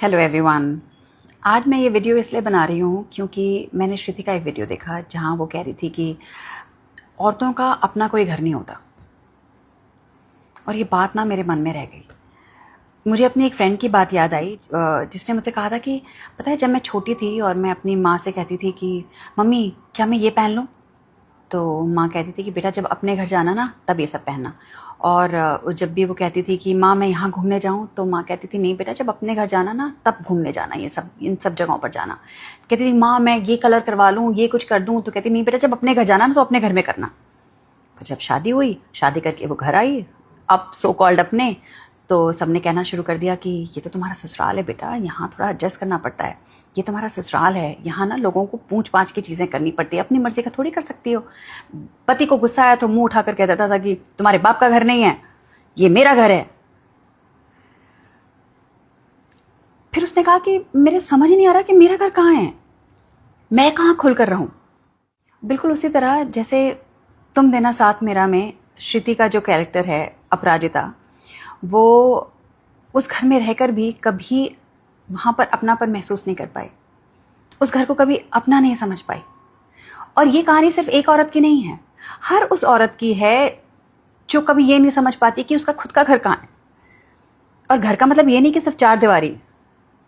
Hello everyone. आज मैं ये वीडियो इसलिए बना रही हूँ क्योंकि मैंने श्रुति का एक वीडियो देखा जहाँ वो कह रही थी कि औरतों का अपना कोई घर नहीं होता। और ये बात ना मेरे मन में रह गई। मुझे अपनी एक फ्रेंड की बात याद आई जिसने मुझसे कहा था कि पता है, जब मैं छोटी थी और मैं अपनी माँ से कहती थी कि मम्मी क्या मैं ये पहन लूँ, तो माँ कहती थी कि बेटा जब अपने घर जाना ना तब ये सब पहनना। और जब भी वो कहती थी कि माँ मैं यहाँ घूमने जाऊँ, तो माँ कहती थी नहीं बेटा जब अपने घर जाना ना तब घूमने जाना, ये सब इन सब जगहों पर जाना। कहती थी माँ मैं ये कलर करवा लूँ, ये कुछ कर दूँ, तो कहती नहीं बेटा जब अपने घर जाना ना तो अपने घर में करना। पर जब शादी हुई, शादी करके वो घर आई, अब सो कॉल्ड अपने, तो सबने कहना शुरू कर दिया कि ये तो तुम्हारा ससुराल है बेटा, यहाँ थोड़ा एडजस्ट करना पड़ता है, ये तुम्हारा ससुराल है, यहाँ ना लोगों को पूछ पाछ की चीज़ें करनी पड़ती है, अपनी मर्जी का थोड़ी कर सकती हो। पति को गुस्सा आया तो मुंह उठाकर कह देता था कि तुम्हारे बाप का घर नहीं है, ये मेरा घर है। फिर उसने कहा कि मेरे समझ ही नहीं आ रहा कि मेरा घर कहाँ है, मैं कहाँ खुल कर रहूँ। बिल्कुल उसी तरह जैसे तुम देना साथ मेरा में श्रुति का जो कैरेक्टर है अपराजिता, वो उस घर में रहकर भी कभी वहाँ पर अपनापन महसूस नहीं कर पाई, उस घर को कभी अपना नहीं समझ पाई। और ये कहानी सिर्फ एक औरत की नहीं है, हर उस औरत की है जो कभी ये नहीं समझ पाती कि उसका खुद का घर कहाँ है। और घर का मतलब ये नहीं कि सिर्फ चार दीवारी।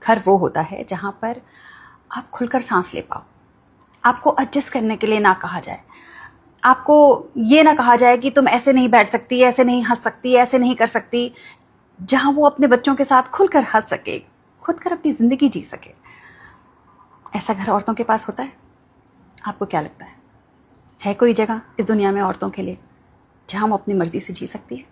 घर वो होता है जहाँ पर आप खुलकर सांस ले पाओ, आपको एडजस्ट करने के लिए ना कहा जाए, आपको ये ना कहा जाए कि तुम ऐसे नहीं बैठ सकती, ऐसे नहीं हंस सकती, ऐसे नहीं कर सकती। जहां वो अपने बच्चों के साथ खुलकर हंस सके, खुद कर अपनी जिंदगी जी सके। ऐसा घर औरतों के पास होता है? आपको क्या लगता है कोई जगह इस दुनिया में औरतों के लिए जहां वो अपनी मर्जी से जी सकती है?